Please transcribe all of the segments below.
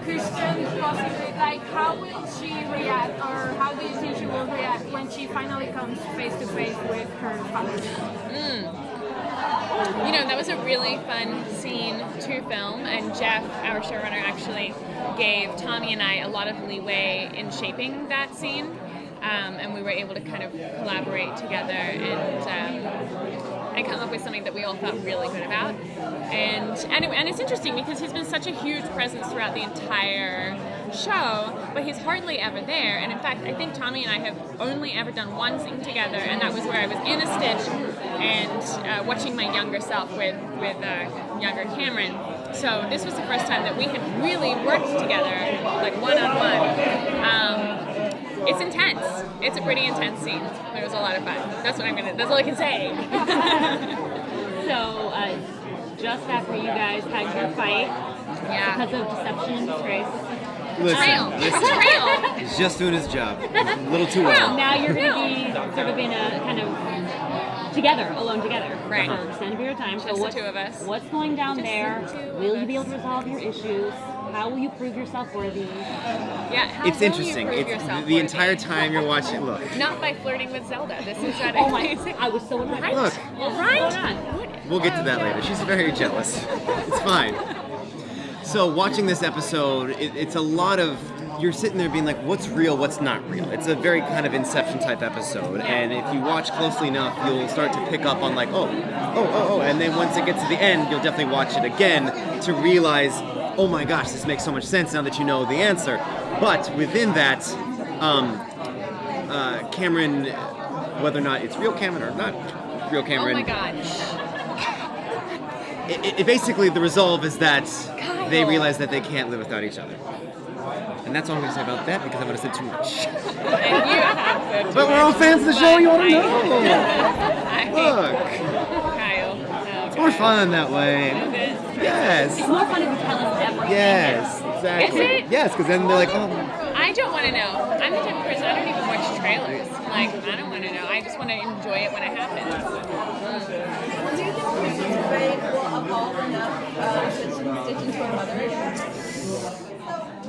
Kirsten possibly, like, how will she react, or how do you think she will react when she finally comes face to face with her father? You know, that was a really fun scene to film, and Jeff, our showrunner, actually gave Tommy and I a lot of leeway in shaping that scene, and we were able to kind of collaborate together and come up with something that we all felt really good about. And it's interesting because he's been such a huge presence throughout the entire show, but he's hardly ever there. And in fact, I think Tommy and I have only ever done one scene together, and that was where I was in a stitch and watching my younger self with younger Cameron. So this was the first time that we had really worked together, like one-on-one. It's intense. It's a pretty intense scene. It was a lot of fun. That's all I can say. So, just after you guys had your fight, because of deception and disgrace. Betrayal. He's just doing his job. A little too well. Now you're going to be sort of in a kind of alone together. Right. For an extended period of time. Just the two of us. What's going down there? Will you be able to resolve your issues? How will you prove yourself worthy? Yeah, how It's will interesting. You prove yourself The worthy? entire time you're watching. Look. Not by flirting with Zelda. This is what Oh my! I was so annoyed. Look. Right? We'll get to that later. She's very jealous. It's fine. So watching this episode, it's a lot of, you're sitting there being like, what's real, what's not real? It's a very kind of Inception type episode, and if you watch closely enough, you'll start to pick up on like, oh, and then once it gets to the end, you'll definitely watch it again to realize, oh my gosh, this makes so much sense now that you know the answer. But within that, Cameron, whether or not it's real Cameron or not real Cameron, Oh my God. It basically, the resolve is that they realize that they can't live without each other. And that's all I'm going to say about that because I'm going to say too much. And you have said But we're all fans of the show, you want to know. Look, Kyle. it's more fun that way. Yes. It's more fun if you tell us everything. Yes, exactly. Is it? Yes, because then they're like, oh. I don't want to know. I'm the type of person, I don't even watch trailers. Like, I don't want to know. I just want to enjoy it when it happens. Do you think Kirsten's brain will evolve enough to stitch into her mother?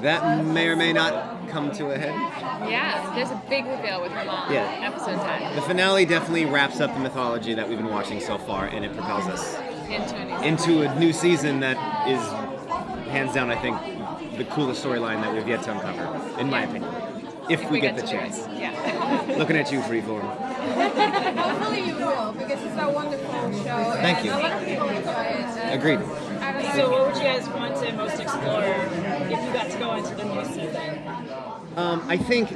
That may or may not come to a head. Yeah, there's a big reveal with her mom. Yeah. Episode 10. The finale definitely wraps up the mythology that we've been watching so far, and it propels us into a new season that is, hands down, I think, the coolest storyline that we've yet to uncover, in my opinion. If we get the chance. Yeah. Looking at you, Freeform. Hopefully you will, because it's a wonderful show. Thank you. A lot of people enjoy it. Agreed. So what would you guys want to most explore if you got to go into the new season? I think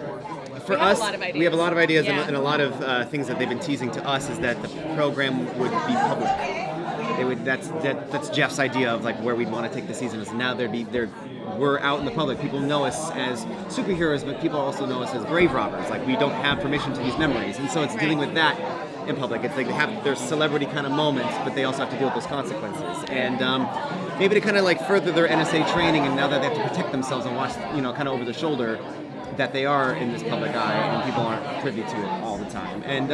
for We have us, a lot of we have a lot of ideas Yeah. and a lot of things that they've been teasing to us is that the program would be public. They would. That's Jeff's idea of like where we'd want to take the season. Is now we're out in the public. People know us as superheroes, but people also know us as grave robbers. Like we don't have permission to use memories, and so it's dealing with that in public. It's like they have their celebrity kind of moments, but they also have to deal with those consequences. And maybe to kind of like further their NSA training, and now that they have to protect themselves and watch, kind of over their shoulder, that they are in this public eye, and people aren't privy to it all the time. And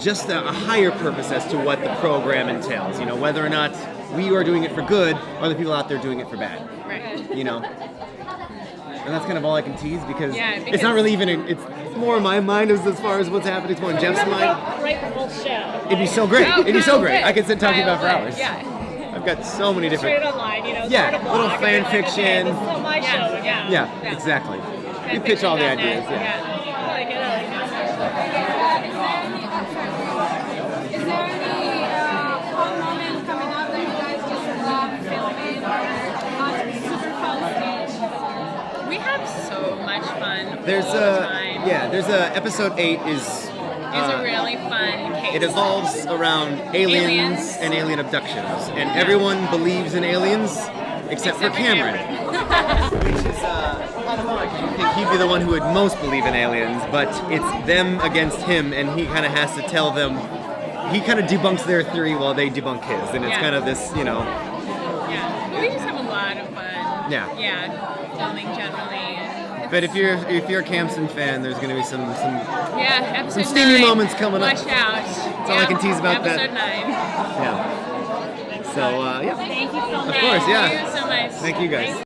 just a higher purpose as to what the program entails. Whether or not we are doing it for good, or the people out there doing it for bad. Right. And that's kind of all I can tease because, because it's not really even. It's more in my mind as far as what's happening. It's more in Jeff's mind. Write the whole show. It'd be so great. It'd be so great. I could sit talking about for hours. Yeah. I've got so many Trade different. it online, Yeah, start a little blog, fan and be like, fiction. Okay, this is my show. Yeah, exactly. You pitch all the ideas. Yeah. I like it. Is there any fun moment coming up that you guys just love filming or super fun stage? We have so much fun. There's all the time. there's episode 8 is. It's a really fun case. It evolves around aliens and alien abductions, and everyone believes in aliens except for Cameron. Which is kind of odd, 'cause you think he'd be the one who would most believe in aliens, but it's them against him, and he kind of has to tell them. He kind of debunks their theory while they debunk his, and it's kind of this, Yeah. But we just have a lot of fun. Yeah. Yeah. Filming generally. But if you're a Campson fan, there's going to be some Yeah. Episode steamy 9. moments coming up. Watch out. That's all I can tease about that. Episode 9. yeah. So yeah. Thank you so much. Of course, yeah. Thank you so much. Thank you guys.